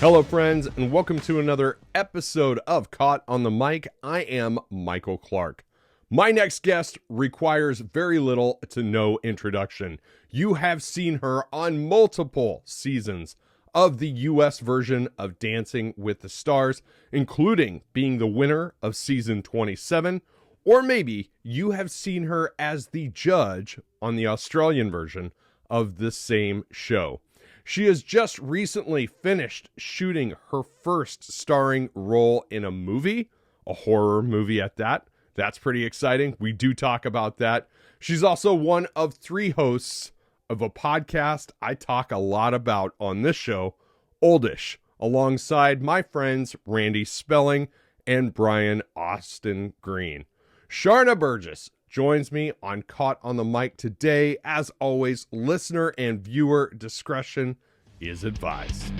Hello, friends, and welcome to another episode of Caught on the Mic. I am Michael Clark. My next guest requires very little to no introduction. You have seen her on multiple seasons of the U.S. version of Dancing with the Stars, including being the winner of season 27, or maybe you have seen her as the judge on the Australian version of the same show. She has just recently finished shooting her first starring role in a movie, a horror movie at that. That's pretty exciting. We do talk about that. She's also one of 3 hosts of a podcast I talk a lot about on this show, Oldish, alongside my friends Randy Spelling and Brian Austin Green. Sharna Burgess joins me on Caught on the Mic today. As always, listener and viewer discretion is advised.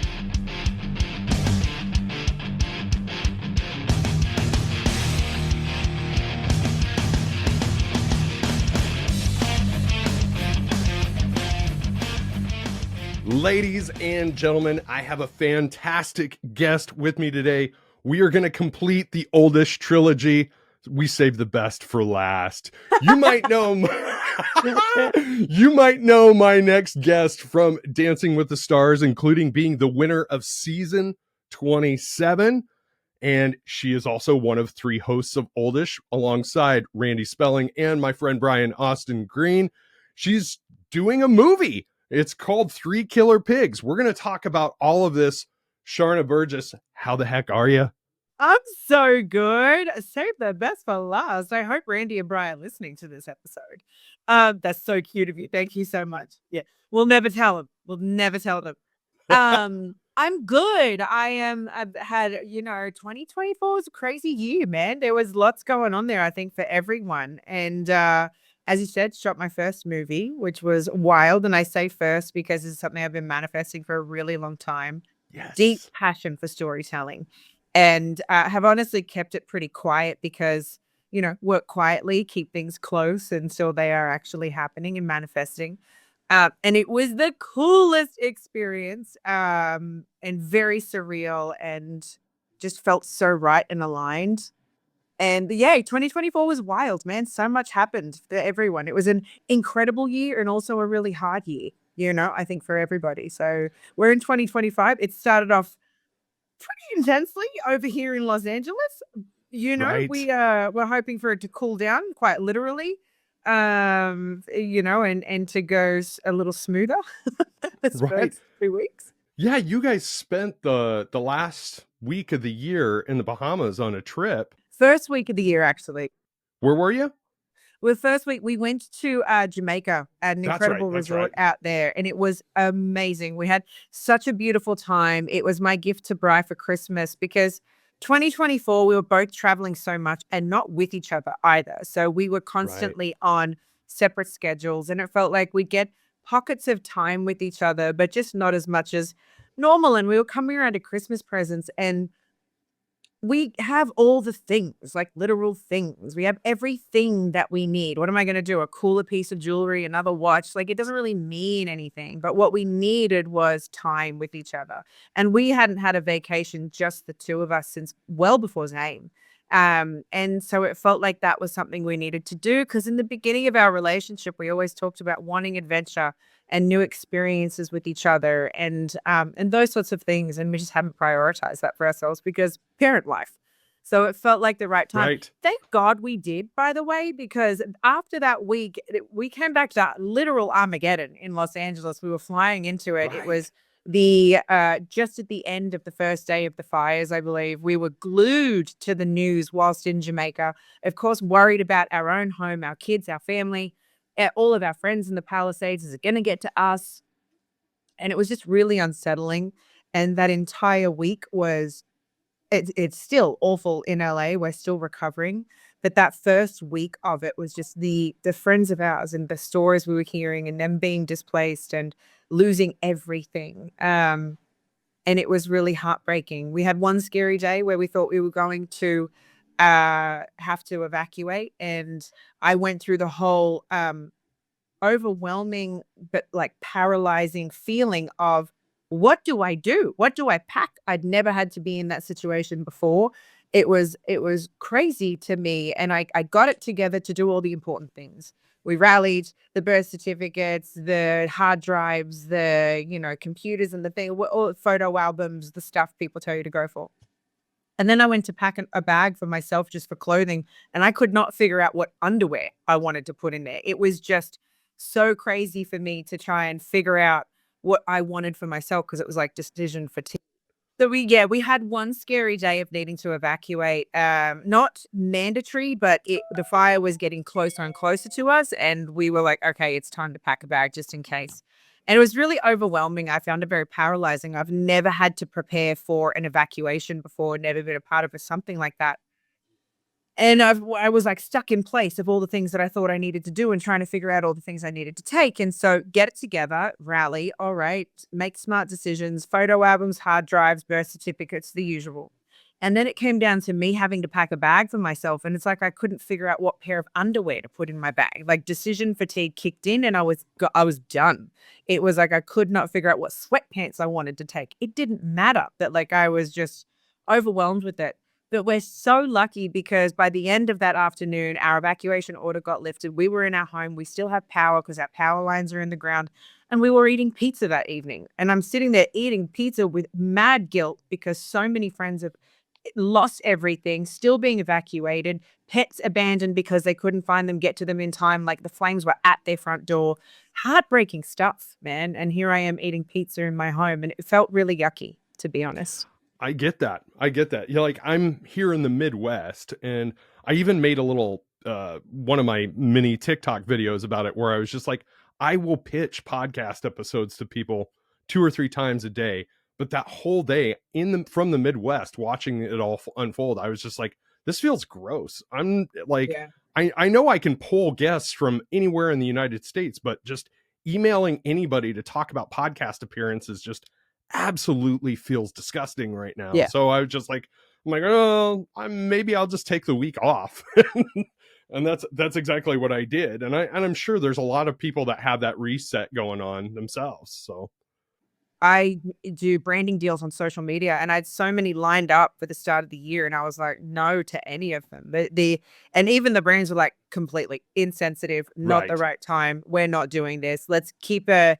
Ladies and gentlemen, I have a fantastic guest with me today. We are going to complete the Oldish trilogy. We saved the best for last. You might know my next guest from Dancing with the Stars, including being the winner of season 27. And she is also one of 3 hosts of Oldish alongside Randy Spelling and my friend Brian Austin Green. She's doing a movie. It's called 3 Killer Pigs. We're going to talk about all of this. Sharna Burgess, how the heck are you? I'm so good. Save the best for last. I hope Randy and Brian are listening to this episode. That's so cute of you. Thank you so much. Yeah, we'll never tell them. I'm good. I've had, 2024 was a crazy year, man. There was lots going on there, I think, for everyone. And as you said, shot my first movie, which was wild. And I say first because it's something I've been manifesting for a really long time. Yes. Deep passion for storytelling. And have honestly kept it pretty quiet because, work quietly, keep things close until they are actually happening and manifesting. And it was the coolest experience and very surreal and just felt so right and aligned. And yeah, 2024 was wild, man. So much happened for everyone. It was an incredible year and also a really hard year, I think for everybody. So we're in 2025. It started off pretty intensely over here in Los Angeles. Right. We're hoping for it to cool down quite literally, and to go a little smoother. This Right. first 2 weeks. Yeah, you guys spent the last week of the year in the Bahamas on a trip. First week of the year, actually. Where were you? Well, first week we went to Jamaica at an incredible resort out there, and it was amazing. We had such a beautiful time. It was my gift to Bri for Christmas because 2024 we were both traveling so much and not with each other either. So we were constantly on separate schedules, and it felt like we'd get pockets of time with each other, but just not as much as normal. And we were coming around to Christmas presents, and we have all the things, like literal things. We have everything that we need. What am I going to do? A cooler piece of jewelry, another watch? Like, it doesn't really mean anything. But what we needed was time with each other. And we hadn't had a vacation, just the 2 of us, since well before Zane. And so it felt like that was something we needed to do because in the beginning of our relationship, we always talked about wanting adventure and new experiences with each other and those sorts of things. And we just haven't prioritized that for ourselves because parent life. So it felt like the right time. Right. Thank God we did, by the way, because after that week, we came back to literal Armageddon in Los Angeles. We were flying into it. Right. It was the just at the end of the first day of the fires, I believe. We were glued to the news whilst in Jamaica, of course, worried about our own home, our kids, our family, all of our friends in the Palisades. Is it going to get to us? And it was just really unsettling. And that entire week was, it's still awful in LA. We're still recovering. But that first week of it was just the friends of ours and the stories we were hearing and them being displaced and losing everything. And it was really heartbreaking. We had one scary day where we thought we were going to have to evacuate. And I went through the whole overwhelming but like paralyzing feeling of what do I do? What do I pack? I'd never had to be in that situation before. It was crazy to me. And I got it together to do all the important things. We rallied the birth certificates, the hard drives, the, computers and the thing, all photo albums, the stuff people tell you to go for. And then I went to pack a bag for myself just for clothing, and I could not figure out what underwear I wanted to put in there. It was just so crazy for me to try and figure out what I wanted for myself because it was like decision fatigue. So we had one scary day of needing to evacuate. Not mandatory, but the fire was getting closer and closer to us, and we were like, okay, it's time to pack a bag just in case. And it was really overwhelming. I found it very paralyzing. I've never had to prepare for an evacuation before, never been a part of something like that. And I was like stuck in place of all the things that I thought I needed to do and trying to figure out all the things I needed to take. And so get it together, rally, all right, make smart decisions, photo albums, hard drives, birth certificates, the usual. And then it came down to me having to pack a bag for myself. And it's like I couldn't figure out what pair of underwear to put in my bag. Like decision fatigue kicked in and I was done. It was like I could not figure out what sweatpants I wanted to take. It didn't matter that like I was just overwhelmed with it. But we're so lucky because by the end of that afternoon, our evacuation order got lifted. We were in our home. We still have power because our power lines are in the ground. And we were eating pizza that evening. And I'm sitting there eating pizza with mad guilt because so many friends have lost everything, still being evacuated, pets abandoned because they couldn't find them, get to them in time. Like the flames were at their front door. Heartbreaking stuff, man. And here I am eating pizza in my home. And it felt really yucky, to be honest. I get that. Like I'm here in the Midwest, and I even made a little one of my mini TikTok videos about it where I was just like, I will pitch podcast episodes to people 2 or 3 times a day, but that whole day from the Midwest watching it all unfold, I was just like, this feels gross. I'm like, Yeah. I know I can pull guests from anywhere in the United States, but just emailing anybody to talk about podcast appearances just absolutely feels disgusting right now. Yeah. So I was just like, I'm like, oh, maybe I'll just take the week off. And that's exactly what I did. And I'm sure there's a lot of people that have that reset going on themselves. So I do branding deals on social media, and I had so many lined up for the start of the year, and I was like, no to any of them. And even the brands were like completely insensitive, not the right. right time. We're not doing this. Let's keep a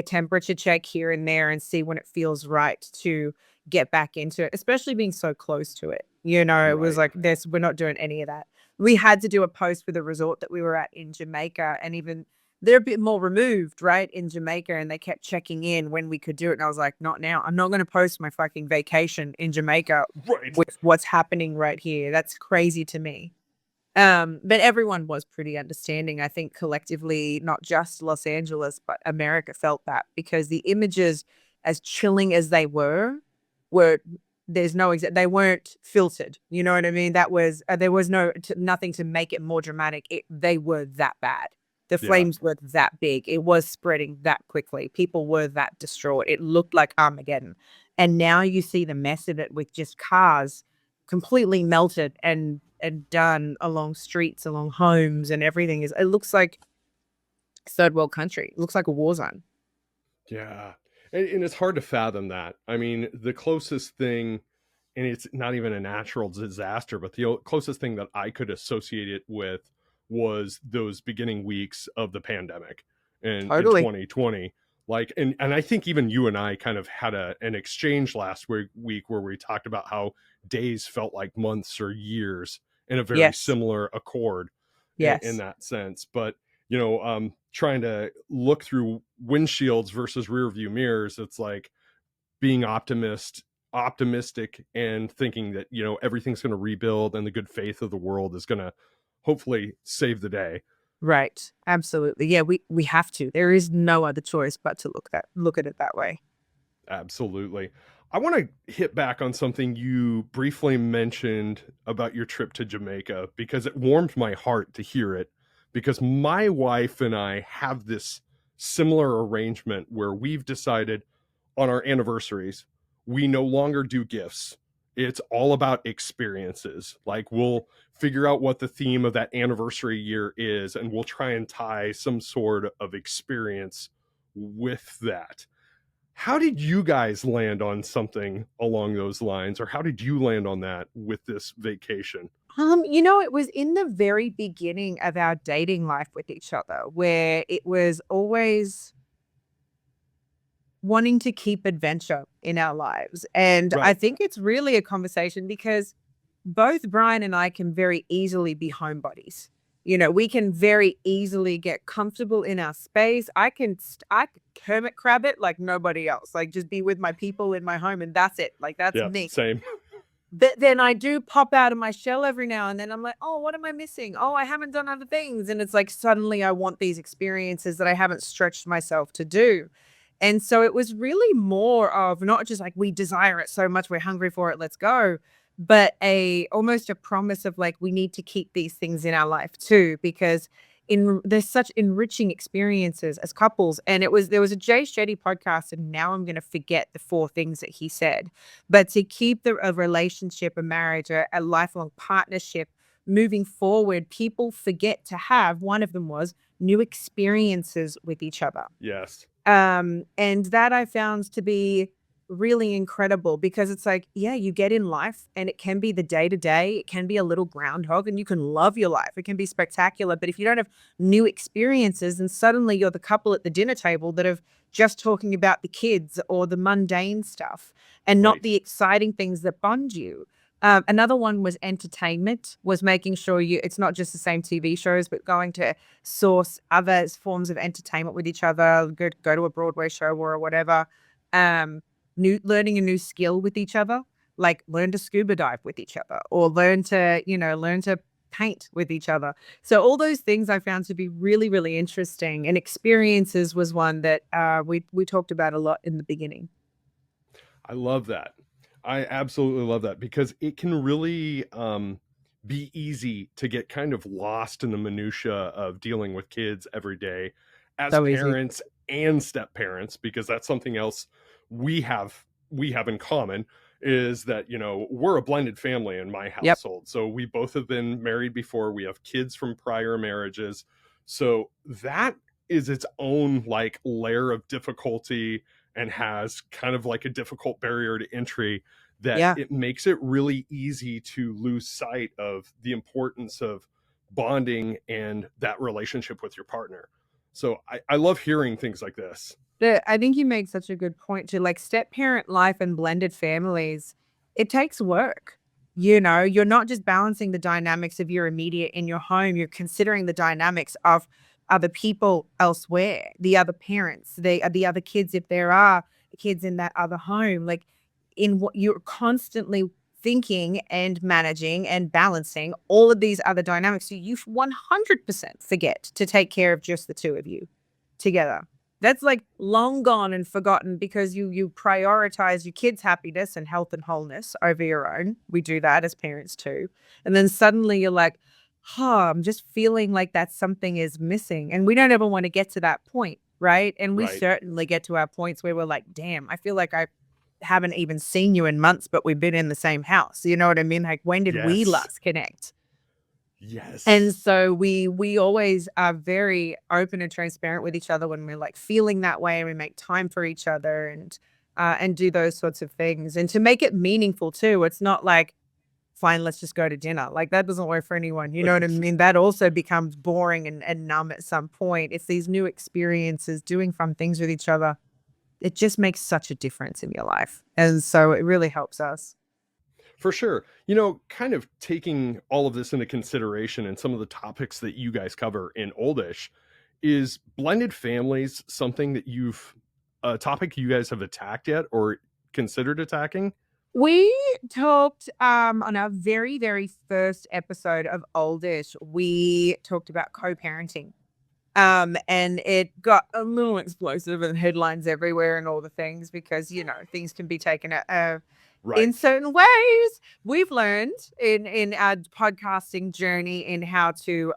temperature check here and there and see when it feels right to get back into it, especially being so close to it. It was Right. like this, we're not doing any of that. We had to do a post for the resort that we were at in Jamaica, and even they're a bit more removed, right, in Jamaica, and they kept checking in when we could do it. And I was like, not now. I'm not going to post my fucking vacation in Jamaica Right. with what's happening right here. That's crazy to me. But everyone was pretty understanding. I think collectively, not just Los Angeles, but America felt that because the images, as chilling as they were they weren't filtered. You know what I mean? That was there was nothing to make it more dramatic. They were that bad. The Yeah. flames were that big. It was spreading that quickly. People were that distraught. It looked like Armageddon. And now you see the mess of it with just cars completely melted and done along streets, along homes, and everything it looks like third world country. It looks like a war zone. Yeah. And it's hard to fathom that. I mean, the closest thing, and it's not even a natural disaster, but the closest thing that I could associate it with was those beginning weeks of the pandemic in Totally. 2020. Like, and I think even you and I kind of had an exchange last week where we talked about how days felt like months or years in a very Yes. similar accord in Yes. that sense. But trying to look through windshields versus rear view mirrors, it's like being optimistic and thinking that everything's going to rebuild and the good faith of the world is going to hopefully save the day. Right. Absolutely. Yeah, we have to. There is no other choice but to look at it that way. Absolutely. I want to hit back on something you briefly mentioned about your trip to Jamaica because it warmed my heart to hear it, because my wife and I have this similar arrangement where we've decided on our anniversaries, we no longer do gifts. It's all about experiences. Like we'll figure out what the theme of that anniversary year is, and we'll try and tie some sort of experience with that. How did you guys land on something along those lines, or how did you land on that with this vacation? It was in the very beginning of our dating life with each other where it was always wanting to keep adventure in our lives. And I Right. think it's really a conversation because both Brian and I can very easily be homebodies. We can very easily get comfortable in our space. I could hermit crab it like nobody else. Like just be with my people in my home and that's it. Like that's Yeah, me. same. But then I do pop out of my shell every now and then. I'm like, oh, what am I missing? Oh, I haven't done other things. And it's like suddenly I want these experiences that I haven't stretched myself to do. And so it was really more of not just like we desire it so much, we're hungry for it, let's go, but a almost a promise of like we need to keep these things in our life too, because there's such enriching experiences as couples. And there was a Jay Shetty podcast, and now I'm gonna forget the four things that he said. But to keep a relationship, a marriage, a lifelong partnership moving forward, people forget to have one of them was new experiences with each other. Yes. And that I found to be really incredible because it's like, yeah, you get in life and it can be the day to day, it can be a little groundhog and you can love your life. It can be spectacular. But if you don't have new experiences and suddenly you're the couple at the dinner table that have just talking about the kids or the mundane stuff and not Right. the exciting things that bond you. Another one was entertainment, was making sure it's not just the same TV shows, but going to source other forms of entertainment with each other, go to a Broadway show or whatever. Um, learning a new skill with each other, like learn to scuba dive with each other or learn to paint with each other. So all those things I found to be really, really interesting. And experiences was one that we talked about a lot in the beginning. I love that. I absolutely love that because it can really be easy to get kind of lost in the minutia of dealing with kids every day as So easy. parents and step parents, because that's something else we have in common is that, we're a blended family in my Yep. household. So we both have been married before. We have kids from prior marriages. So that is its own like layer of difficulty and has kind of like a difficult barrier to entry that Yeah. it makes it really easy to lose sight of the importance of bonding and that relationship with your partner. So I love hearing things like this. I think you make such a good point too. Like step parent life and blended families, it takes work. You're not just balancing the dynamics of your immediate in your home, you're considering the dynamics of other people elsewhere, the other parents, the other kids, if there are kids in that other home. Like in what you're constantly thinking and managing and balancing all of these other dynamics. So you 100% forget to take care of just the two of you together. That's like long gone and forgotten because you prioritize your kids' happiness and health and wholeness over your own. We do that as parents too. And then suddenly you're like, I'm just feeling like that something is missing. And we don't ever want to get to that point, right? And we Right. certainly get to our points where we're like, damn, I feel like I haven't even seen you in months, but we've been in the same house. You know what I mean? Like when did we Yes. last connect? And Yes. so we always are very open and transparent with each other when we're like feeling that way, and we make time for each other and do those sorts of things. And to make it meaningful too, it's not like, fine, let's just go to dinner. Like that doesn't work for anyone. You know what I mean? That also becomes boring and numb at some point. It's these new experiences, doing fun things with each other. It just makes such a difference in your life. And so it really helps us. For sure. Kind of taking all of this into consideration and some of the topics that you guys cover in Oldish, is blended families something that a topic you guys have attacked yet or considered attacking? We talked on our very, very first episode of Oldish, we talked about co-parenting. And it got a little explosive and headlines everywhere and all the things because, things can be taken in Right. certain ways. We've learned in our podcasting journey in how to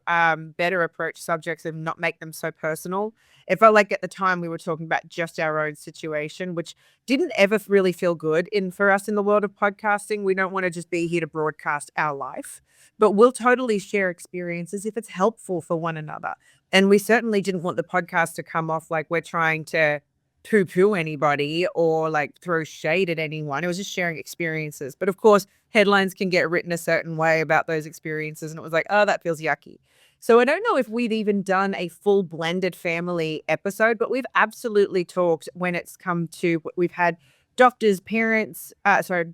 better approach subjects and not make them so personal. It felt like at the time we were talking about just our own situation, which didn't ever really feel good for us in the world of podcasting. We don't want to just be here to broadcast our life, but we'll totally share experiences if it's helpful for one another. And we certainly didn't want the podcast to come off like we're trying to poo-poo anybody or like throw shade at anyone. It was just sharing experiences. But of course, headlines can get written a certain way about those experiences. And it was like, oh, that feels yucky. So I don't know if we've even done a full blended family episode, but we've absolutely talked when it's come to, we've had doctors, parents,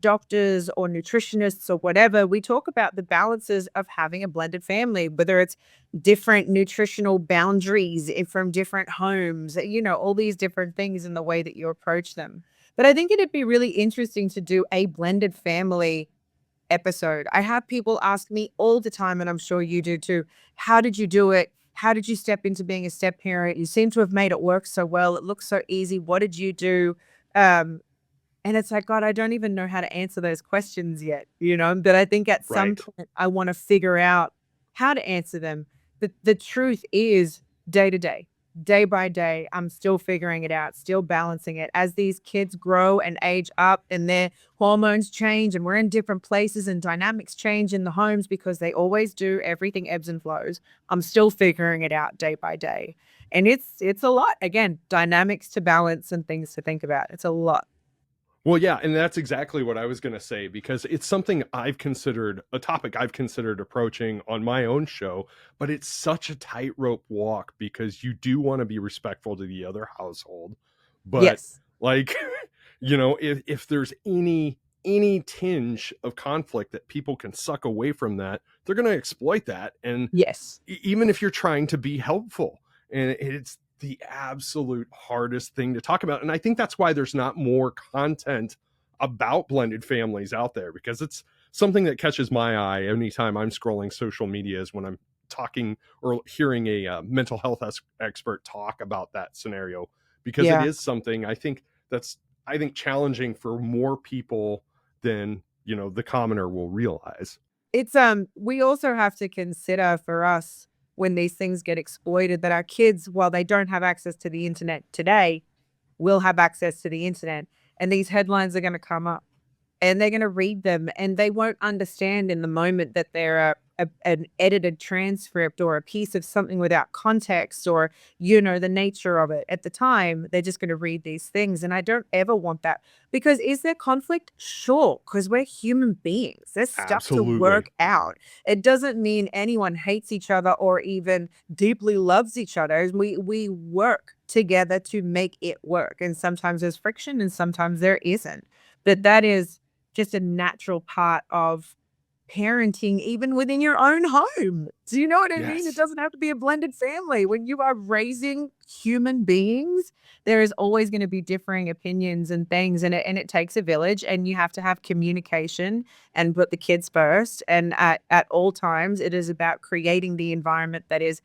doctors or nutritionists or whatever. We talk about the balances of having a blended family, whether it's different nutritional boundaries from different homes, all these different things in the way that you approach them. But I think it'd be really interesting to do a blended family episode. I have people ask me all the time, and I'm sure you do too, how did you do it? How did you step into being a step parent? You seem to have made it work so well. It looks so easy. What did you do? And it's like, God, I don't even know how to answer those questions yet, but I think at some point I want to figure out how to answer them. The truth is day to day, day by day, I'm still figuring it out, still balancing it. As these kids grow and age up and their hormones change and we're in different places and dynamics change in the homes because they always do, everything ebbs and flows. I'm still figuring it out day by day. And it's a lot. Again, dynamics to balance and things to think about. It's a lot. Well, yeah, and that's exactly what I was going to say, because it's something a topic I've considered approaching on my own show, but it's such a tightrope walk because you do want to be respectful to the other household. But yes, like, if there's any tinge of conflict that people can suck away from that, they're going to exploit that. And yes, even if you're trying to be helpful, and it's the absolute hardest thing to talk about. And I think that's why there's not more content about blended families out there, because it's something that catches my eye anytime I'm scrolling social media is when I'm talking or hearing a mental health expert talk about that scenario, because it is something I think challenging for more people than, the commoner will realize. It's we also have to consider for us when these things get exploited that our kids, while they don't have access to the internet today, will have access to the internet. And these headlines are going to come up and they're going to read them and they won't understand in the moment that they're an edited transcript or a piece of something without context or, the nature of it. At the time, they're just going to read these things. And I don't ever want that, because is there conflict? Sure, because we're human beings. There's stuff to work out. It doesn't mean anyone hates each other or even deeply loves each other. We work together to make it work. And sometimes there's friction and sometimes there isn't. But that is just a natural part of parenting, even within your own home. Do you know what I mean? It doesn't have to be a blended family. When you are raising human beings, there is always going to be differing opinions and things, and it takes a village, and you have to have communication and put the kids first. And at all times, it is about creating the environment that is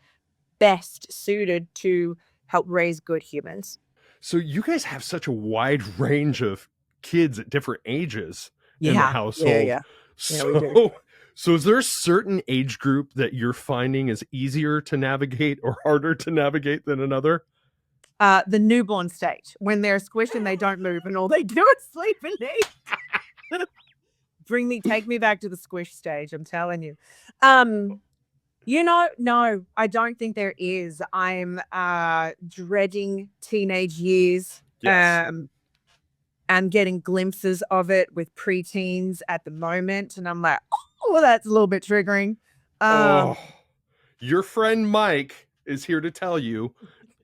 best suited to help raise good humans. So you guys have such a wide range of kids at different ages in the household. Yeah. So is there a certain age group that you're finding is easier to navigate or harder to navigate than another? The newborn stage, when they're squished and they don't move and all they do is sleep and eat. Take me back to the squish stage. I'm telling you. No, I don't think there is. I'm dreading teenage years. Yes. I'm getting glimpses of it with preteens at the moment. And I'm like, oh, well, that's a little bit triggering. Your friend Mike is here to tell you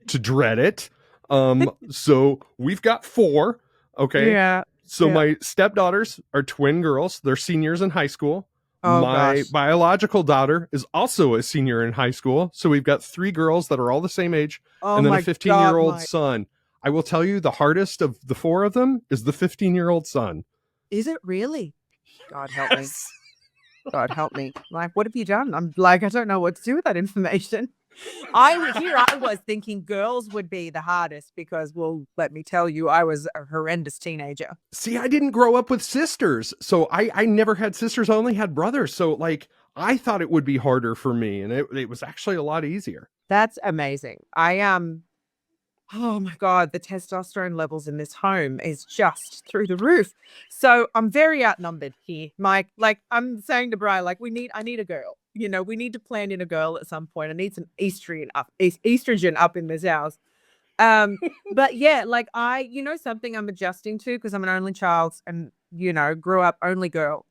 to dread it. So we've got 4. Okay. Yeah. So my stepdaughters are twin girls. They're seniors in high school. My biological daughter is also a senior in high school. So we've got 3 girls that are all the same age. And then a 15-year-old son. I will tell you, the hardest of the 4 of them is the 15-year-old son. Is it really? God help me. God help me. Like, what have you done? I'm like, I don't know what to do with that information. I was thinking girls would be the hardest because, well, let me tell you, I was a horrendous teenager. See, I didn't grow up with sisters. So I never had sisters. I only had brothers. So like, I thought it would be harder for me. And it was actually a lot easier. That's amazing. Oh my God, the testosterone levels in this home is just through the roof. So I'm very outnumbered here, Mike. Like I'm saying to Bri, like I need a girl. We need to plan in a girl at some point. I need some estrogen up in this house. But yeah, like something I'm adjusting to because I'm an only child and, grew up only girl,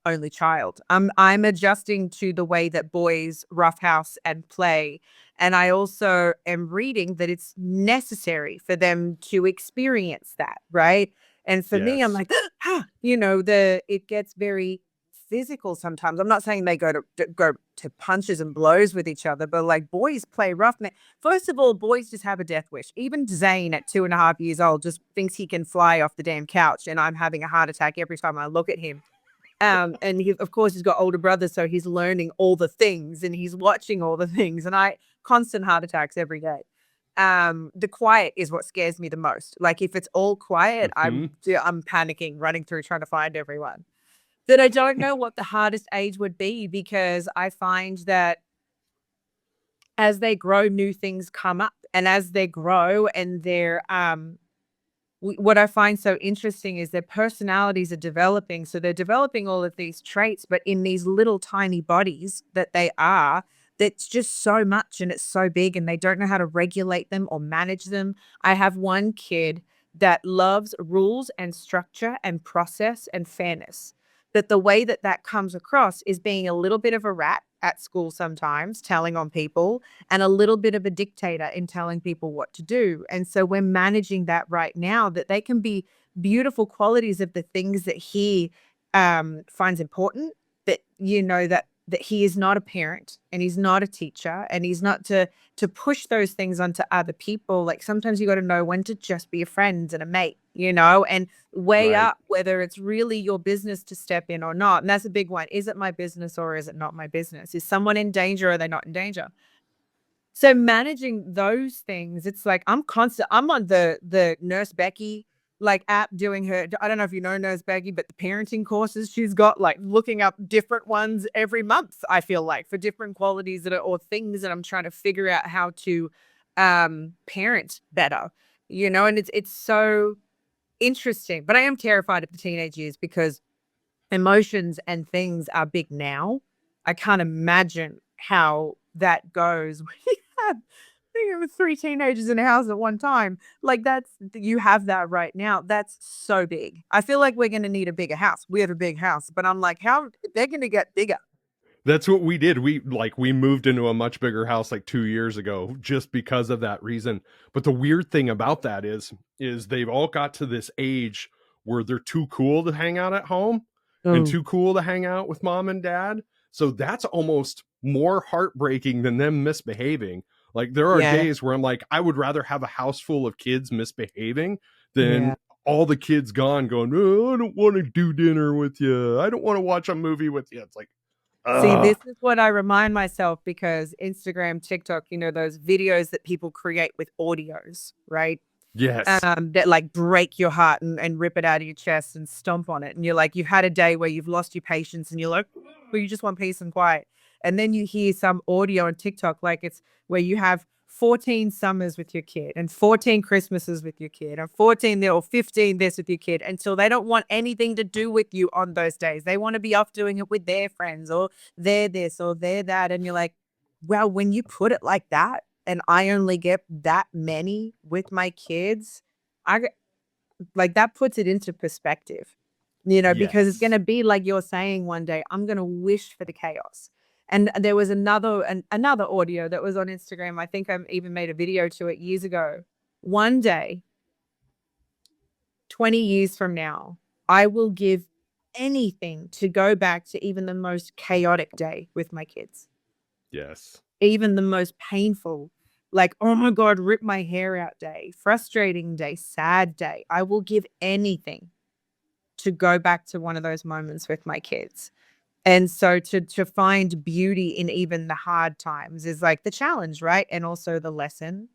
only child. I'm adjusting to the way that boys roughhouse and play. And I also am reading that it's necessary for them to experience that, right? And for me, I'm Yes. like, it gets very physical sometimes. I'm not saying they go to punches and blows with each other, but like boys play rough. First of all, boys just have a death wish. Even Zane at 2.5 years old just thinks he can fly off the damn couch, and I'm having a heart attack every time I look at him. And he, of course, he's got older brothers, so he's learning all the things and he's watching all the things. And I constant heart attacks every day. The quiet is what scares me the most. Like if it's all quiet, Hmm. I'm panicking, running through trying to find everyone. That I don't know what the hardest age would be because I find that as they grow, new things come up, and as they grow and they're what I find so interesting is their personalities are developing. So they're developing all of these traits, but in these little tiny bodies that they are, that's just so much and it's so big and they don't know how to regulate them or manage them. I have one kid that loves rules and structure and process and fairness. That the way that that comes across is being a little bit of a rat at school sometimes, telling on people, and a little bit of a dictator in telling people what to do. And so we're managing that right now, that they can be beautiful qualities of the things that he finds important, that that he is not a parent and he's not a teacher and he's not to push those things onto other people. Like sometimes you got to know when to just be a friend and a mate, and weigh Right. up whether it's really your business to step in or not. And that's a big one. Is it my business or is it not my business? Is someone in danger or are they not in danger? So managing those things, it's like I'm on the Nurse Becky like app doing her. I don't know if you know Nurse Becky, but the parenting courses she's got, like looking up different ones every month, I feel like, for different qualities that are or things that I'm trying to figure out how to parent better. And it's so interesting. But I am terrified of the teenage years because emotions and things are big now. I can't imagine how that goes when you have, I think it was 3 teenagers in a house at one time. Like you have that right now. That's so big. I feel like we're gonna need a bigger house. We have a big house, but I'm like, how they're gonna get bigger. That's what we did. We moved into a much bigger house like 2 years ago just because of that reason. But the weird thing about that is they've all got to this age where they're too cool to hang out at home and Oh, too cool to hang out with mom and dad. So that's almost more heartbreaking than them misbehaving. Like there are yeah. days where I'm like, I would rather have a house full of kids misbehaving Yeah. than all the kids gone going, oh, I don't want to do dinner with you. I don't want to watch a movie with you. It's like, See, ugh. this is what I remind myself because Instagram, TikTok, those videos that people create with audios, right? Yes. That like break your heart and rip it out of your chest and stomp on it. And you're like, you've had a day where you've lost your patience and you're like, well, you just want peace and quiet. And then you hear some audio on TikTok, like it's where you have 14 summers with your kid and 14 Christmases with your kid and 14 or 15 this with your kid until they don't want anything to do with you on those days. They want to be off doing it with their friends or they're this or they're that. And you're like, well, when you put it like that, and I only get that many with my kids, I like that puts it into perspective, because it's Yes. gonna be like you're saying one day, I'm gonna wish for the chaos. And there was another audio that was on Instagram. I think I even made a video to it years ago. One day, 20 years from now, I will give anything to go back to even the most chaotic day with my kids. Yes. Even the most painful, like, "Oh my god, rip my hair out" day, frustrating day, sad day. I will give anything to go back to one of those moments with my kids. And so to find beauty in even the hard times is like the challenge, right? And also the lesson.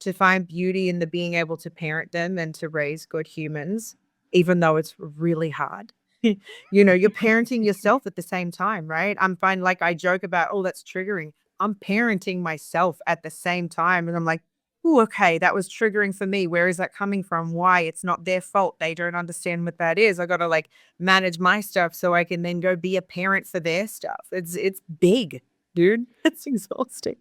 To find beauty in the being able to parent them and to raise good humans, even though it's really hard. You're parenting yourself at the same time, right? I'm fine. Like I joke about, oh, that's triggering. I'm parenting myself at the same time. And I'm like, oh, okay, that was triggering for me. Where is that coming from? Why? It's not their fault. They don't understand what that is. I got to like manage my stuff so I can then go be a parent for their stuff. It's big, dude. It's exhausting.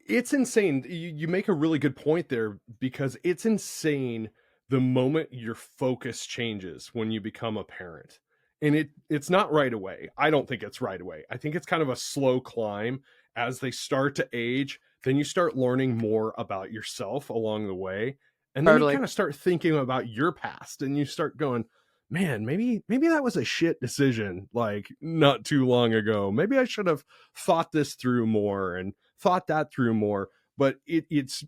It's insane. You make a really good point there, because it's insane the moment your focus changes when you become a parent. And it's not right away. I don't think it's right away. I think it's kind of a slow climb as they start to age. Then you start learning more about yourself along the way. And then you Totally. kind of start thinking about your past, and you start going, man, maybe that was a shit decision like not too long ago. Maybe I should have thought this through more and thought that through more. But it's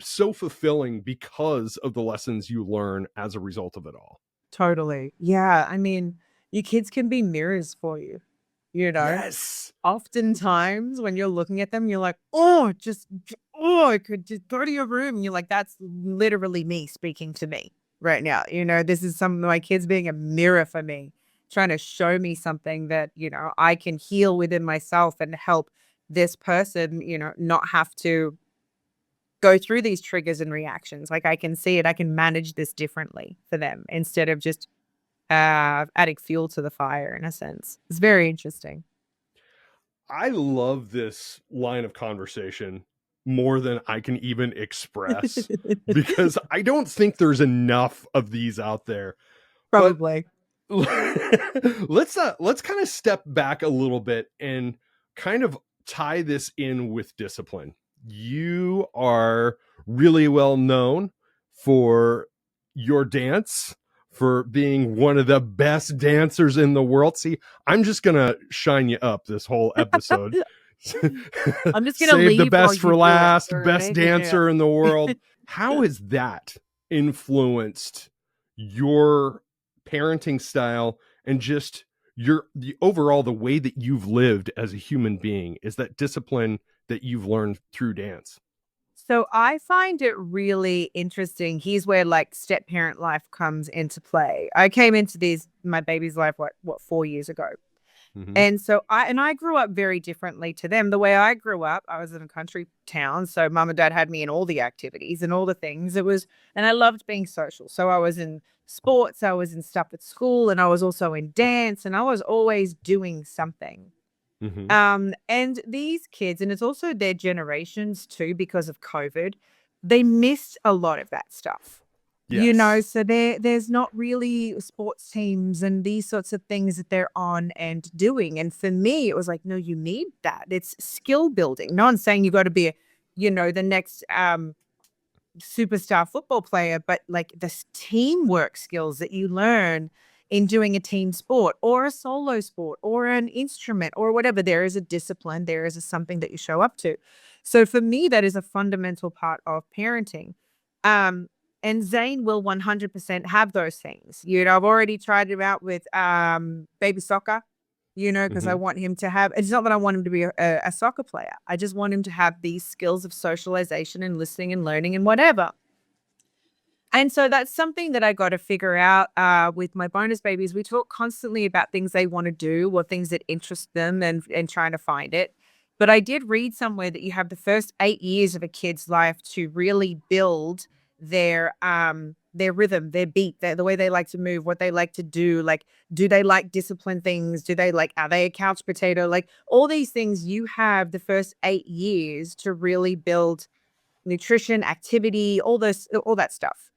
so fulfilling because of the lessons you learn as a result of it all. Totally. Yeah. I mean, your kids can be mirrors for you, you know? Yes. Oftentimes when you're looking at them, you're like, oh, oh, I could just go to your room. And you're like, that's literally me speaking to me right now. This is some of my kids being a mirror for me, trying to show me something that, I can heal within myself and help this person, not have to go through these triggers and reactions. Like I can see it, I can manage this differently for them instead of just adding fuel to the fire in a sense. It's very interesting. I love this line of conversation more than I can even express, because I don't think there's enough of these out there. But Probably. let's kind of step back a little bit and kind of tie this in with discipline. You are really well known for your dance, for being one of the best dancers in the world. See, I'm just gonna shine you up this whole episode. I'm just gonna Save the leave while best you for do it. last, All best right? Yeah. dancer in the world. How has that influenced your parenting style and just the overall the way that you've lived as a human being? Is that discipline that you've learned through dance? So I find it really interesting. Here's where like step parent life comes into play. I came into my baby's life, what, 4 years ago. Mm-hmm. And so I grew up very differently to them. The way I grew up, I was in a country town. So mom and dad had me in all the activities and all the things. And I loved being social. So I was in sports, I was in stuff at school, and I was also in dance, and I was always doing something. Mm-hmm. And these kids, and it's also their generations too, because of COVID, they missed a lot of that stuff. Yes. So there's not really sports teams and these sorts of things that they're on and doing. And for me, it was like, no, you need that. It's skill building. No one's saying you got to be, the next superstar football player, but like this teamwork skills that you learn in doing a team sport or a solo sport or an instrument or whatever. There is a discipline, there is something that you show up to. So for me, that is a fundamental part of parenting. And Zane will 100% have those things. I've already tried him out with baby soccer, because I Mm-hmm. want him to have, it's not that I want him to be a soccer player. I just want him to have these skills of socialization and listening and learning and whatever. And so that's something that I got to figure out with my bonus babies. We talk constantly about things they want to do or things that interest them and trying to find it. But I did read somewhere that you have the first 8 years of a kid's life to really build their rhythm, their beat, the way they like to move, what they like to do. Like, do they like disciplined things? Are they a couch potato? Like all these things you have the first 8 years to really build nutrition, activity, all that stuff.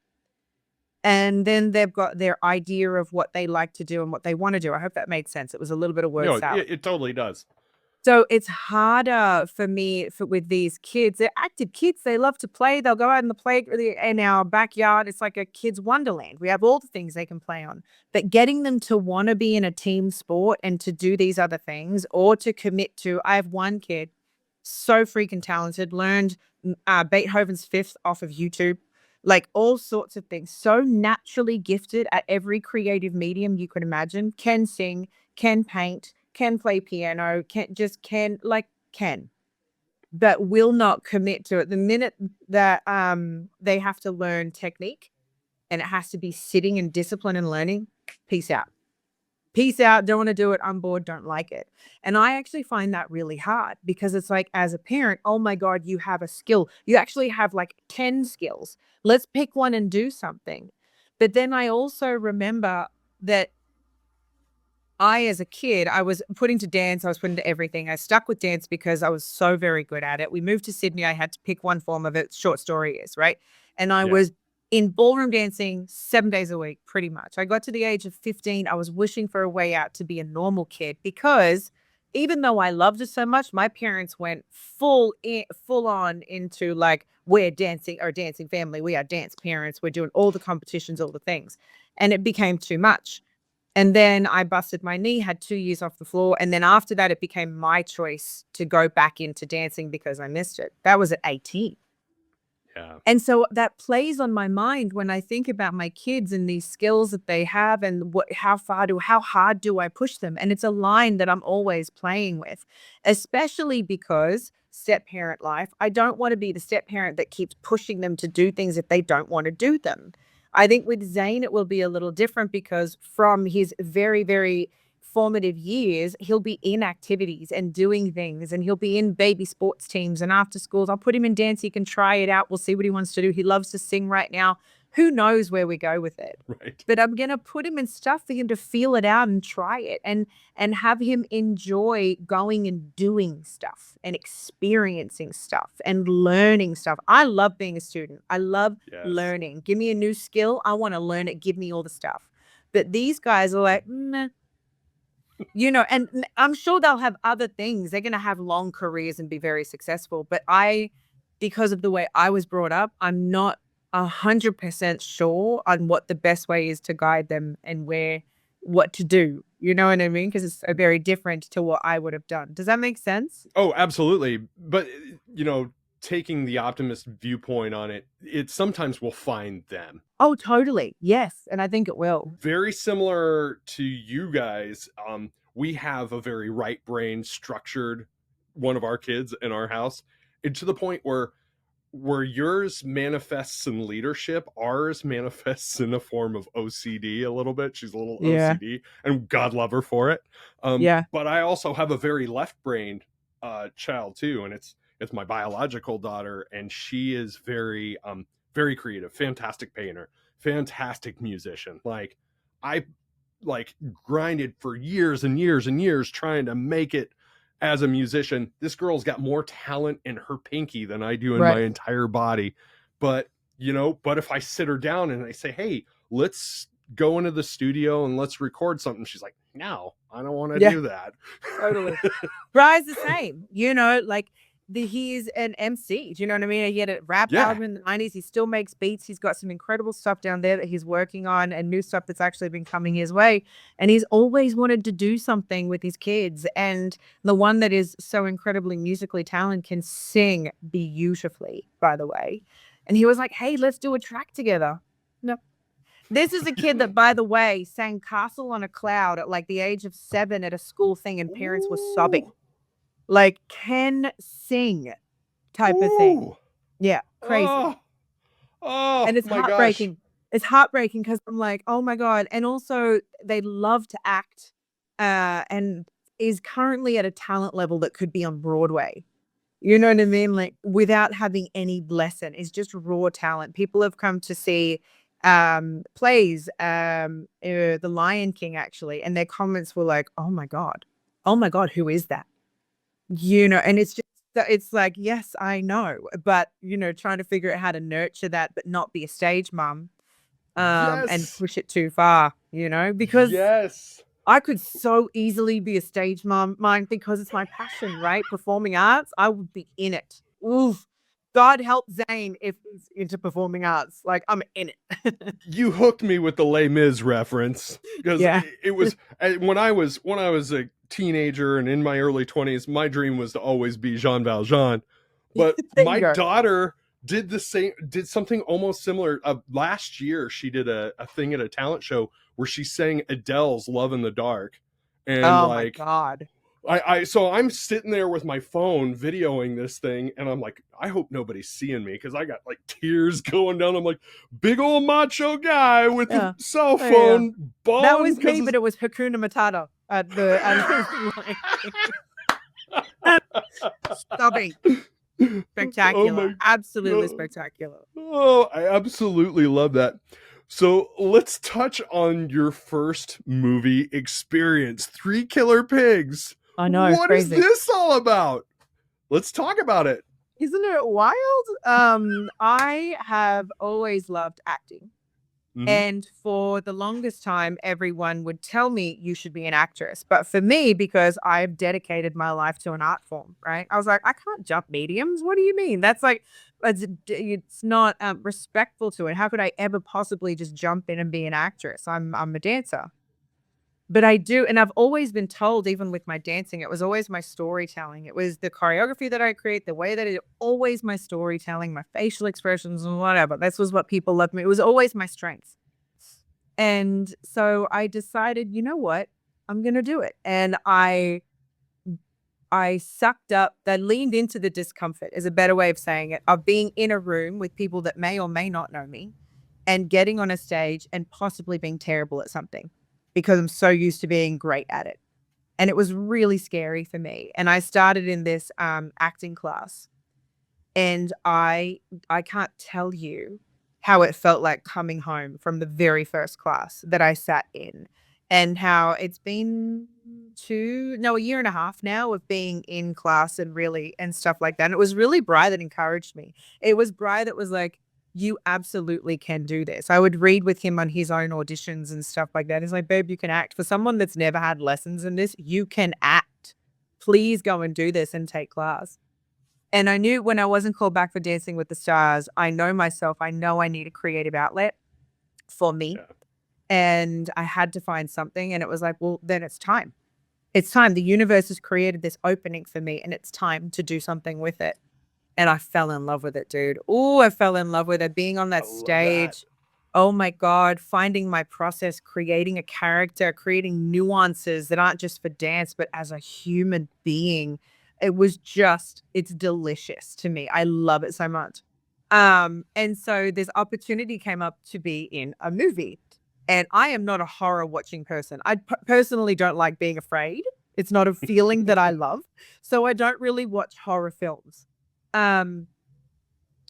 And then they've got their idea of what they like to do and what they want to do. I hope that made sense. It was a little bit of word No, salad. it totally does. So it's harder for me with these kids. They're active kids. They love to play. They'll go out in the play in our backyard. It's like a kid's wonderland. We have all the things they can play on. But getting them to want to be in a team sport and to do these other things or to commit to, I have one kid, so freaking talented, learned Beethoven's Fifth off of YouTube, like all sorts of things. So naturally gifted at every creative medium you could imagine, can sing, can paint, can play piano, can, but will not commit to it. The minute that they have to learn technique and it has to be sitting in discipline and learning, peace out. Peace out. Don't want to do it. I'm bored. Don't like it. And I actually find that really hard because it's like, as a parent, oh my God, you have a skill. You actually have like 10 skills. Let's pick one and do something. But then I also remember that as a kid, I was put into dance. I was put into everything. I stuck with dance because I was so very good at it. We moved to Sydney. I had to pick one form of it. Short story is, right? And I Yeah. was in ballroom dancing 7 days a week, pretty much. I got to the age of 15. I was wishing for a way out to be a normal kid because even though I loved it so much, my parents went full on into like, we're dancing, our dancing family. We are dance parents. We're doing all the competitions, all the things. And it became too much. And then I busted my knee, had 2 years off the floor, and then after that, it became my choice to go back into dancing because I missed it. That was at 18. Yeah. And so that plays on my mind when I think about my kids and these skills that they have and how hard do I push them? And it's a line that I'm always playing with, especially because step parent life, I don't want to be the step parent that keeps pushing them to do things if they don't want to do them. I think with Zane, it will be a little different because from his very, very formative years, he'll be in activities and doing things, and he'll be in baby sports teams and after schools. I'll put him in dance. He can try it out. We'll see what he wants to do. He loves to sing right now. Who knows where we go with it? Right. But I'm gonna put him in stuff for him to feel it out and try it and have him enjoy going and doing stuff and experiencing stuff and learning stuff. I love being a student. I love Yes. learning. Give me a new skill. I want to learn it. Give me all the stuff. But these guys are like, nah. And I'm sure they'll have other things. They're going to have long careers and be very successful. But because of the way I was brought up, I'm not 100% sure on what the best way is to guide them and what to do. You know what I mean? Because it's very different to what I would have done. Does that make sense? Oh, absolutely. But, taking the optimist viewpoint on it, it sometimes will find them. Oh, totally. Yes. And I think it will. Very similar to you guys. We have a very right brain structured one of our kids in our house, and to the point where yours manifests in leadership, ours manifests in a form of OCD a little bit. She's a little Yeah. OCD, and God love her for it. Yeah. But I also have a very left-brained child too, and it's my biological daughter, and she is very very creative, fantastic painter, fantastic musician. Like I grinded for years and years and years trying to make it as a musician. This girl's got more talent in her pinky than I do in my entire body. But if I sit her down and I say, hey, let's go into the studio and let's record something, she's like, no, I don't want to do that. Totally. Brian's the same, he's an MC. Do you know what I mean? He had a rap album in the 90s. He still makes beats. He's got some incredible stuff down there that he's working on and new stuff that's actually been coming his way. And he's always wanted to do something with his kids. And the one that is so incredibly musically talented can sing beautifully, by the way. And he was like, hey, let's do a track together. No. This is a kid that, by the way, sang Castle on a Cloud at like the age of 7 at a school thing, and parents were sobbing. Like, can sing type of thing. Yeah, crazy. And it's heartbreaking. Gosh. It's heartbreaking because I'm like, oh my God. And also they love to act and is currently at a talent level that could be on Broadway. You know what I mean? Like, without having any lesson. It's just raw talent. People have come to see plays, The Lion King, actually, and their comments were like, oh my God, who is that? And it's like, yes, I know, but trying to figure out how to nurture that but not be a stage mom and push it too far, because I could so easily be a stage mom, because it's my passion, right? Performing arts, I would be in it. Oof. God help Zane if he's into performing arts. Like, I'm in it. You hooked me with the Les Mis reference, because it was when I was a teenager and in my early 20s, my dream was to always be Jean Valjean. But my daughter did something almost similar. Last year, she did a thing at a talent show where she sang Adele's "Love in the Dark," and my God. So I'm sitting there with my phone videoing this thing, and I'm like, I hope nobody's seeing me, because I got like tears going down. I'm like, big old macho guy with a cell phone. That was me, but it was Hakuna Matata at the stopping. Spectacular. Absolutely spectacular. Oh, I absolutely love that. So let's touch on your first movie experience, Three Killer Pigs. I know, What is crazy. this all about? Let's talk about it. Isn't it wild? I have always loved acting. Mhm. And for the longest time, everyone would tell me you should be an actress. But for me, because I've dedicated my life to an art form, right? I was like, I can't jump mediums. What do you mean? That's like, it's not respectful to it. How could I ever possibly just jump in and be an actress? I'm a dancer. But I do, and I've always been told, even with my dancing, it was always my storytelling. It was the choreography that I create, the way that it always my storytelling, my facial expressions and whatever. This was what people loved me. It was always my strength. And so I decided, you know what? I'm gonna do it. And I sucked up, I leaned into the discomfort is a better way of saying it, of being in a room with people that may or may not know me and getting on a stage and possibly being terrible at something because I'm so used to being great at it. And it was really scary for me. And I started in this acting class, and I can't tell you how it felt like coming home from the very first class that I sat in, and how it's been a year and a half now of being in class and really and stuff like that. And it was really Bri that encouraged me. It was Bri that was like, you absolutely can do this. I would read with him on his own auditions and stuff like that. He's like, babe, you can act. For someone that's never had lessons in this, you can act. Please go and do this and take class. And I knew when I wasn't called back for Dancing with the Stars, I know myself. I know I need a creative outlet for me. Yeah. And I had to find something. And it was like, well, then it's time. It's time. The universe has created this opening for me, and it's time to do something with it. And I fell in love with it, dude. Oh, I fell in love with it. Being on I that love that. stage. Oh my God. Finding my process, creating a character, creating nuances that aren't just for dance, but as a human being. It was just, it's delicious to me. I love it so much. And so this opportunity came up to be in a movie. And I am not a horror watching person. I personally don't like being afraid. It's not a feeling that I love. So I don't really watch horror films. Um,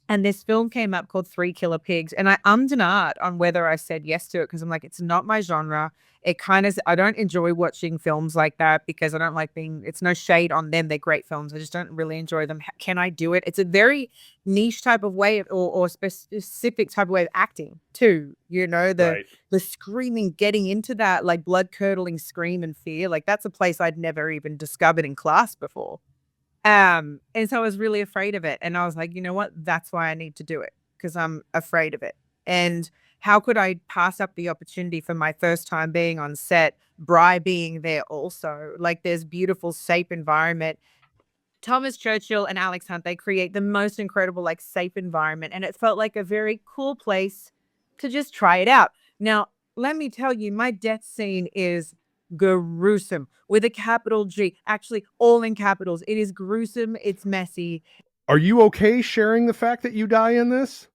and this film came up called Three Killer Pigs, and I ummed and ahed on whether I said yes to it because I'm like, it's not my genre. It kind of, I don't enjoy watching films like that because I don't like being, it's no shade on them. They're great films. I just don't really enjoy them. Can I do it? It's a very niche type of way of, or specific type of way of acting too. You know, Right. the screaming, getting into that like blood curdling scream and fear. Like that's a place I'd never even discovered in class before. And so I was really afraid of it. And I was like, you know what? That's why I need to do it because I'm afraid of it. And how could I pass up the opportunity for my first time being on set, Bri being there also? Like there's beautiful, safe environment. Thomas Churchill and Alex Hunt, they create the most incredible, like safe environment. And it felt like a very cool place to just try it out. Now, let me tell you, my death scene is gruesome with a capital G, actually all in capitals. It is gruesome. It's messy. Are you okay sharing the fact that you die in this?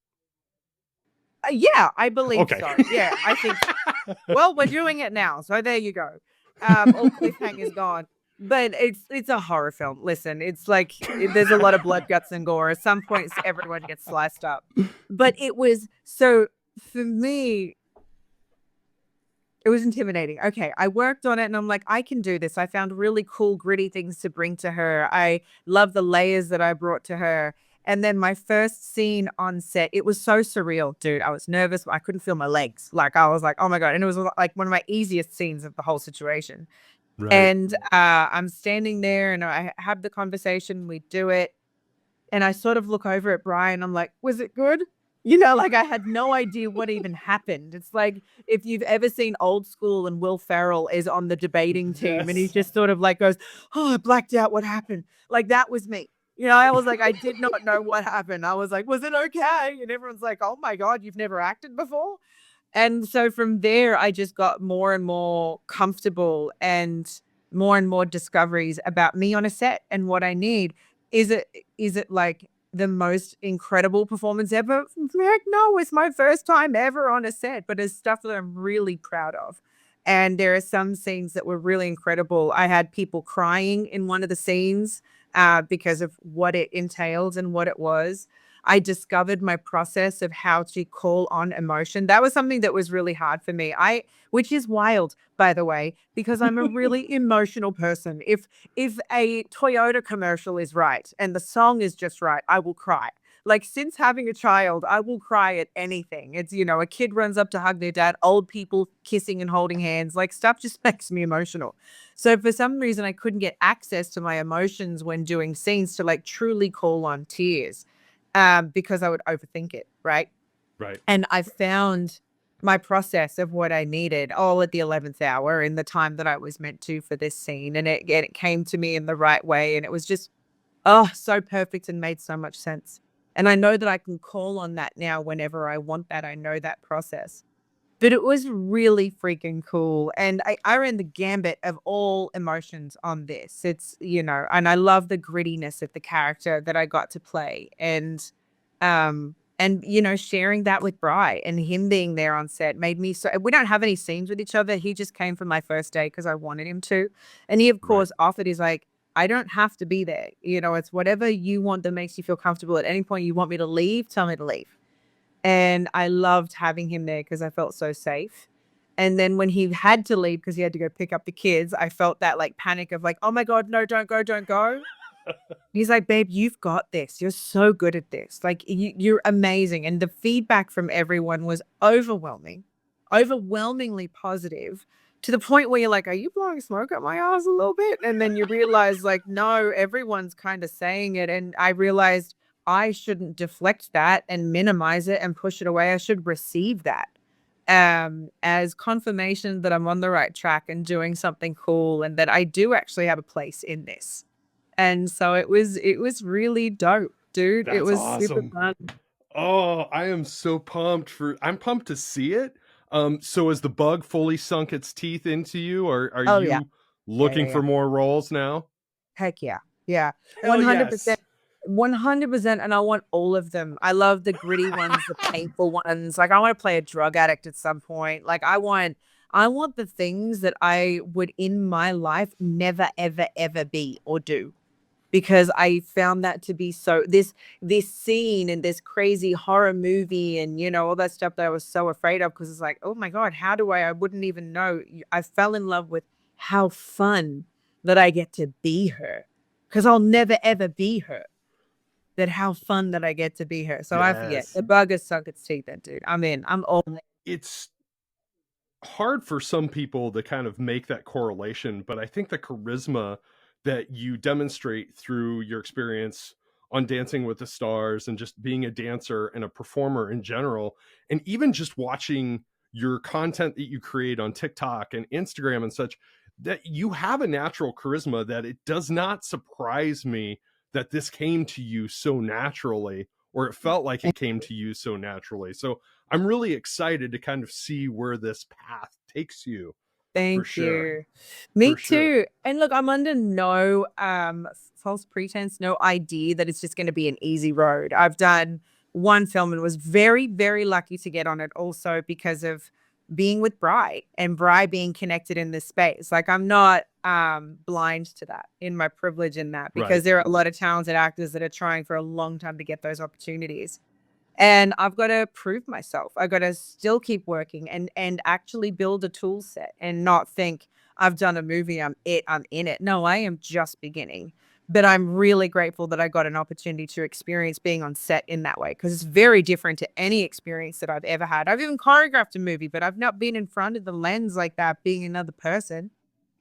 Yeah, I believe Okay. so. Yeah, I think so. Well, we're doing it now. So there you go. All cliffhangers gone. But it's a horror film. Listen, it's like there's a lot of blood, guts, and gore. At some points, everyone gets sliced up. But it was so for me, it was intimidating. Okay, I worked on it and I'm like, I can do this. I found really cool, gritty things to bring to her. I love the layers that I brought to her. And then my first scene on set, it was so surreal, dude. I was nervous. I couldn't feel my legs. Like I was like, oh my God. And it was like one of my easiest scenes of the whole situation. Right. And I'm standing there and I have the conversation. We do it. And I sort of look over at Brian. I'm like, was it good? You know, like I had no idea what even happened. It's like if you've ever seen Old School and Will Ferrell is on the debating team and he Yes. just sort of like goes, oh, I blacked out. What happened? Like that was me. You know, I was like, I did not know what happened. I was like, was it okay? And everyone's like, oh my God, you've never acted before? And so from there, I just got more and more comfortable and more discoveries about me on a set and what I need. Is it like the most incredible performance ever? Heck no, it's my first time ever on a set, but it's stuff that I'm really proud of. And there are some scenes that were really incredible. I had people crying in one of the scenes because of what it entailed and what it was. I discovered my process of how to call on emotion. That was something that was really hard for me. Which is wild, by the way, because I'm a really emotional person. If a Toyota commercial is right and the song is just right, I will cry. Like, since having a child, I will cry at anything. It's, a kid runs up to hug their dad, old people kissing and holding hands, like stuff just makes me emotional. So for some reason, I couldn't get access to my emotions when doing scenes to like truly call on tears, because I would overthink it, right? Right. And I found my process of what I needed all at the 11th hour in the time that I was meant to for this scene. And it came to me in the right way. And it was just, oh, so perfect and made so much sense. And I know that I can call on that now whenever I want that. I know that process. But it was really freaking cool. And I ran the gambit of all emotions on this. It's, and I love the grittiness of the character that I got to play. And sharing that with Bry and him being there on set made me so. We don't have any scenes with each other. He just came for my first day because I wanted him to. And he, of Right. course, offered, he's like, I don't have to be there. It's whatever you want that makes you feel comfortable. At any point you want me to leave, tell me to leave. And I loved having him there because I felt so safe. And then when he had to leave because he had to go pick up the kids, I felt that like panic of like, oh my God, no, don't go, don't go. He's like, babe, you've got this. You're so good at this. Like, you're amazing. And the feedback from everyone was overwhelmingly positive, to the point where you're like, are you blowing smoke at my ass a little bit? And then you realize like, no, everyone's kind of saying it. And I realized I shouldn't deflect that and minimize it and push it away. I should receive that as confirmation that I'm on the right track and doing something cool, and that I do actually have a place in this. And so it was really dope, dude. It That's was super awesome. fun. Oh, I'm pumped to see it. So has the bug fully sunk its teeth into you, or are Oh yeah. you Yeah, yeah, looking yeah. for more roles now? Heck yeah. Yeah. Hell yes. 100%. 100%. And I want all of them. I love the gritty ones, the painful ones. Like, I want to play a drug addict at some point. Like, I want the things that I would in my life never, ever, ever be or do. Because I found that to be so, this scene and this crazy horror movie and all that stuff that I was so afraid of, because it's like, oh my God, how do I wouldn't even know. I fell in love with how fun that I get to be her, because I'll never ever be her. That how fun that I get to be her. So I forget, Yes. the bug has sunk its teeth in, dude. I'm in. I'm all in. It's hard for some people to kind of make that correlation, but I think the charisma that you demonstrate through your experience on Dancing with the Stars and just being a dancer and a performer in general, and even just watching your content that you create on TikTok and Instagram and such, that you have a natural charisma that it does not surprise me that this came to you so naturally, or it felt like it came to you so naturally. So I'm really excited to kind of see where this path takes you, for Thank sure. you. Me For sure. too. And look, I'm under no false pretense, no idea that it's just going to be an easy road. I've done one film and was very, very lucky to get on it, also because of being with Bry and Bry being connected in this space. Like, I'm not blind to that, in my privilege in that, because Right. there are a lot of talented actors that are trying for a long time to get those opportunities. And I've got to prove myself. I've got to still keep working and actually build a tool set and not think I've done a movie, I'm in it. No, I am just beginning. But I'm really grateful that I got an opportunity to experience being on set in that way, because it's very different to any experience that I've ever had. I've even choreographed a movie, but I've not been in front of the lens like that, being another person.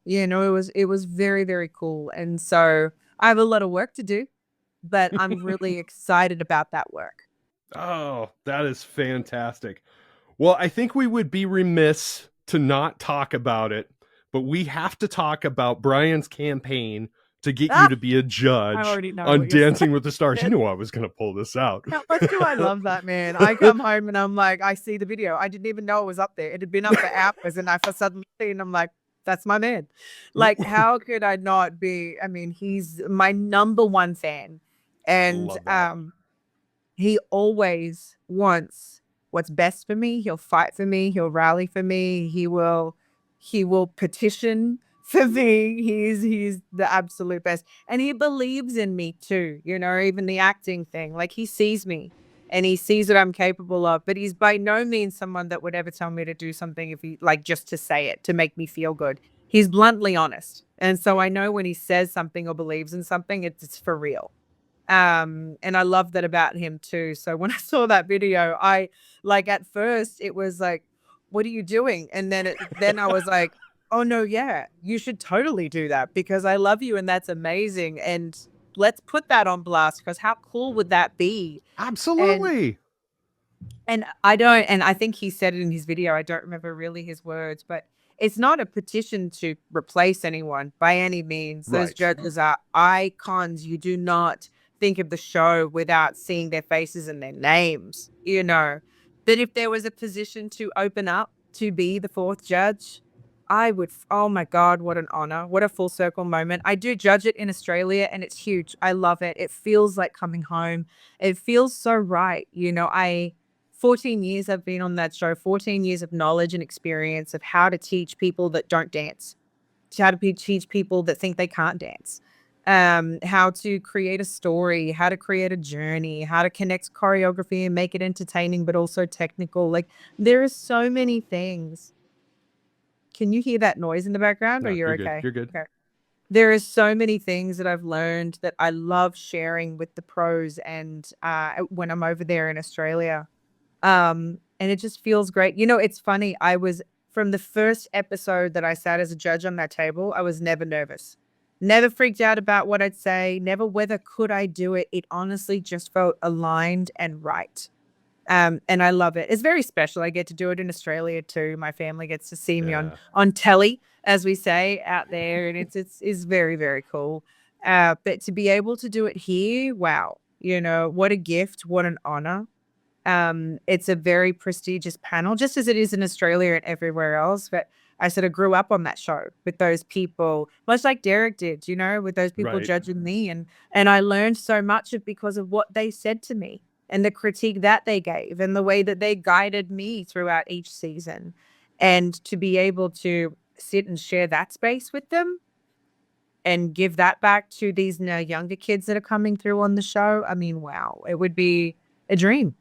It was very, very cool. And so I have a lot of work to do, but I'm really excited about that work. Oh, that is fantastic. Well, I think we would be remiss to not talk about it, but we have to talk about Brian's campaign to get you Ah! to be a I judge already know on what you're Dancing with the Stars. You saying. know I was going to pull this out. How much do I love that man? I come home and I'm like, I see the video. I didn't even know it was up there. It had been up for hours, and I for suddenly see, and I'm like, that's my man. Like, how could I not be? I mean, he's my number one fan. And Love that. he always wants what's best for me. He'll fight for me. He'll rally for me. He will petition For me, he's the absolute best. And he believes in me too, even the acting thing. Like he sees me and he sees what I'm capable of, but he's by no means someone that would ever tell me to do something if he like just to say it, to make me feel good. He's bluntly honest. And so I know when he says something or believes in something, it's for real. And I love that about him too. So when I saw that video, I like at first it was like, what are you doing? And then I was like, oh no, yeah, you should totally do that because I love you and that's amazing. And let's put that on blast because how cool would that be? And Absolutely. and I think he said it in his video. I don't remember really his words, but it's not a petition to replace anyone by any means. Those Right. judges are icons. You do not think of the show without seeing their faces and their names, But if there was a position to open up to be the fourth judge, I would, oh my God, what an honor. What a full circle moment. I do judge it in Australia and it's huge. I love it. It feels like coming home. It feels so right. 14 years I've been on that show, 14 years of knowledge and experience of how to teach people that don't dance, to how to teach people that think they can't dance, how to create a story, how to create a journey, how to connect choreography and make it entertaining, but also technical. Like there are so many things. Can you hear that noise in the background or No, you're you're good. okay? You're good. Okay. There is so many things that I've learned that I love sharing with the pros and when I'm over there in Australia. And it just feels great. It's funny. I was from the first episode that I sat as a judge on that table, I was never nervous. Never freaked out about what I'd say, never whether could I do it. It honestly just felt aligned and right. And I love it. It's very special. I get to do it in Australia too. My family gets to see me on Yeah. telly, as we say out there, and it's very, very cool. But to be able to do it here, wow, what a gift, what an honor. It's a very prestigious panel, just as it is in Australia and everywhere else. But I sort of grew up on that show with those people, much like Derek did, with those people Right. judging me. And I learned so much because of what they said to me and the critique that they gave and the way that they guided me throughout each season. And to be able to sit and share that space with them and give that back to these younger kids that are coming through on the show. I mean, wow, it would be a dream.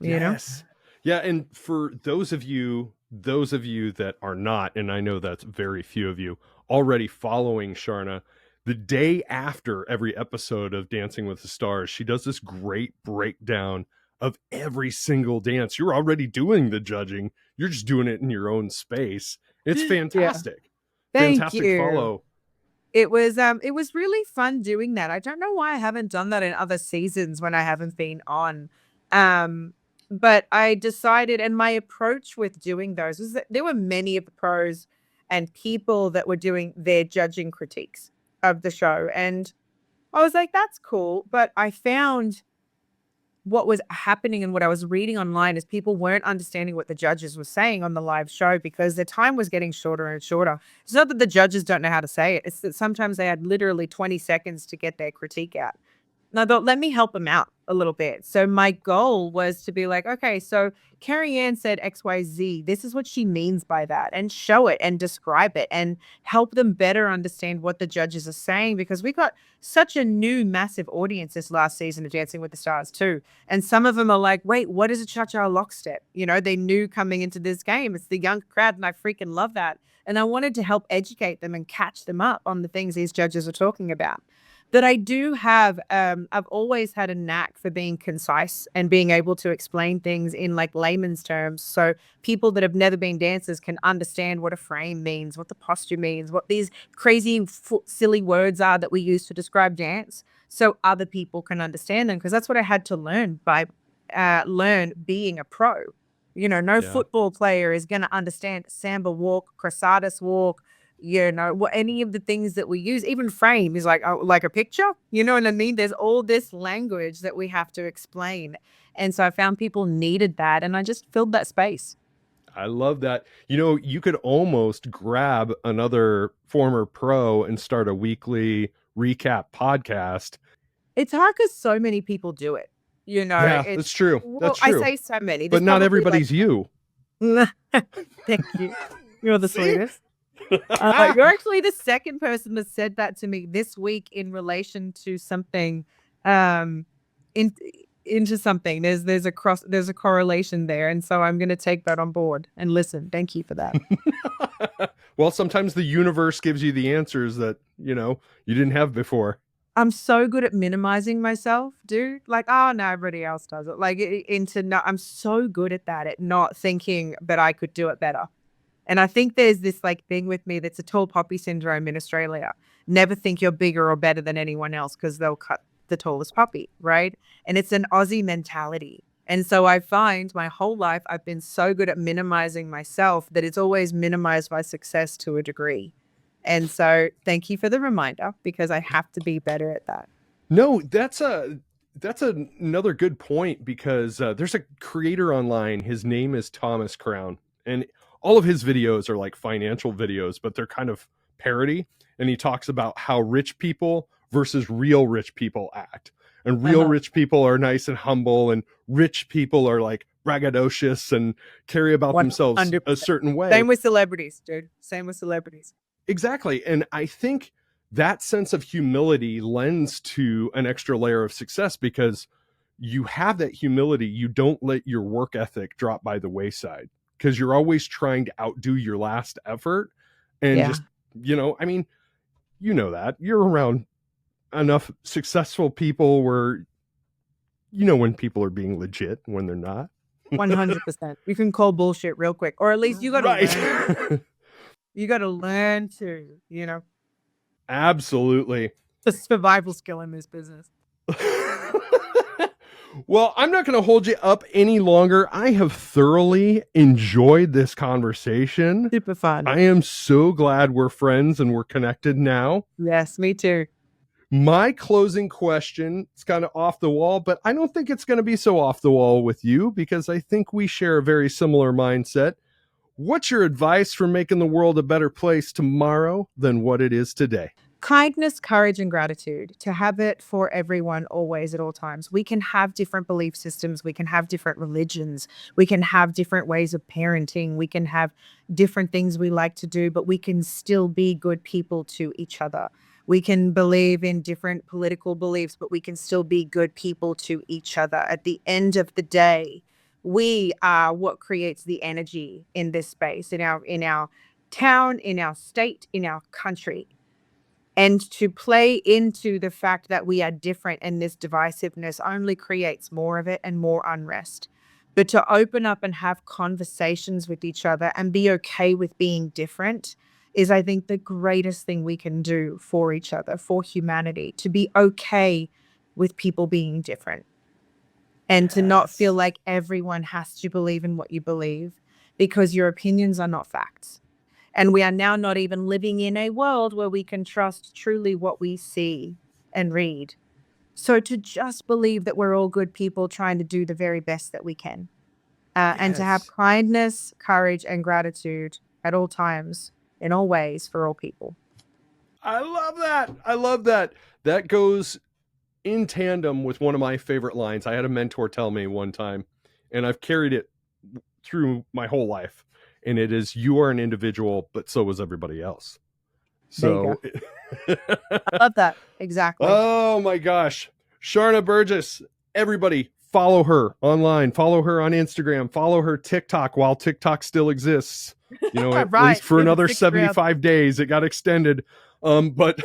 Yes. Yeah, and for those of you that are not, and I know that's very few of you, already following Sharna, the day after every episode of Dancing with the Stars, she does this great breakdown of every single dance. You're already doing the judging. You're just doing it in your own space. It's Yeah. fantastic. Thank Fantastic you. follow. It was really fun doing that. I don't know why I haven't done that in other seasons when I haven't been on. But I decided, and my approach with doing those was that there were many of the pros and people that were doing their judging critiques of the show. And I was like, that's cool. But I found what was happening and what I was reading online is people weren't understanding what the judges were saying on the live show because their time was getting shorter and shorter. It's not that the judges don't know how to say it. It's that sometimes they had literally 20 seconds to get their critique out. And I thought, let me help them out a little bit. So my goal was to be like, okay, so Carrie Ann said XYZ. This is what she means by that, and show it and describe it and help them better understand what the judges are saying because we got such a new massive audience this last season of Dancing with the Stars too. And some of them are like, wait, what is a cha-cha lockstep? They knew coming into this game. It's the young crowd and I freaking love that. And I wanted to help educate them and catch them up on the things these judges are talking about. That I do have, I've always had a knack for being concise and being able to explain things in like layman's terms. So people that have never been dancers can understand what a frame means, what the posture means, what these crazy, silly words are that we use to describe dance. So other people can understand them because that's what I had to learn learn being a pro. No football player is going to understand samba walk, cruzadas walk, what any of the things that we use, even frame is like a picture, you know what I mean? There's all this language that we have to explain. And so I found people needed that and I just filled that space. I love that. You could almost grab another former pro and start a weekly recap podcast. It's hard because so many people do it. Yeah, that's true. That's true. I say so many. But not everybody's you. Thank you. You're the sweetest. You're actually the second person that said that to me this week in relation to something, in into something. There's a correlation there, and so I'm going to take that on board and listen. Thank you for that. Well, sometimes the universe gives you the answers that, you didn't have before. I'm so good at minimizing myself, dude. Like, oh no, everybody else does it. Like I'm so good at that, at not thinking that I could do it better. And I think there's this like thing with me that's a tall poppy syndrome in Australia. Never think you're bigger or better than anyone else because they'll cut the tallest poppy, right? And it's an Aussie mentality. And so I find my whole life I've been so good at minimizing myself that it's always minimized my success to a degree. And so thank you for the reminder, because I have to be better at that. No, that's another good point, because there's a creator online. His name is Thomas Crown, and all of his videos are like financial videos, but they're kind of parody. And he talks about how rich people versus real rich people act. And real rich people are nice and humble, and rich people are like braggadocious and carry about 100%. Themselves a certain way. Same with celebrities, dude. Same with celebrities. Exactly. And I think that sense of humility lends to an extra layer of success, because you have that humility. You don't let your work ethic drop by the wayside, because you're always trying to outdo your last effort. And just, I mean, that you're around enough successful people where, when people are being legit, when they're not. 100%. You can call bullshit real quick, or at least you got to learn. You got to learn to, Absolutely. The survival skill in this business. Well, I'm not going to hold you up any longer. I have thoroughly enjoyed this conversation. Super fun. I am so glad we're friends and we're connected now. Yes, me too. My closing question is kind of off the wall, but I don't think it's going to be so off the wall with you, because I think we share a very similar mindset. What's your advice for making the world a better place tomorrow than what it is today? Kindness, courage, and gratitude. To have it for everyone, always, at all times. We can have different belief systems. We can have different religions. We can have different ways of parenting. We can have different things we like to do, but we can still be good people to each other. We can believe in different political beliefs, but we can still be good people to each other. At the end of the day, we are what creates the energy in this space, in our town, in our state, in our country. And to play into the fact that we are different, and this divisiveness only creates more of it and more unrest. But to open up and have conversations with each other and be okay with being different is, I think, the greatest thing we can do for each other, for humanity, to be okay with people being different. And to not feel like everyone has to believe in what you believe, because your opinions are not facts. And we are now not even living in a world where we can trust truly what we see and read. So to just believe that we're all good people trying to do the very best that we can. And to have kindness, courage, and gratitude at all times, in all ways, for all people. I love that. I love that. That goes in tandem with one of my favorite lines. I had a mentor tell me one time, and I've carried it through my whole life. And it is, you are an individual, but so is everybody else. So I love that. Exactly. Oh my gosh. Sharna Burgess, everybody follow her online, follow her on Instagram, follow her TikTok while TikTok still exists. At least for another 75 days. It got extended. But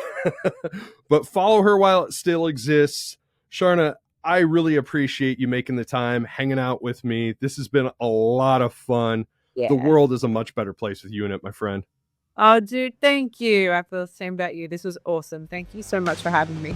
follow her while it still exists. Sharna, I really appreciate you making the time, hanging out with me. This has been a lot of fun. Yeah. The world is a much better place with you in it, my friend. Oh, dude, thank you. I feel the same about you. This was awesome. Thank you so much for having me.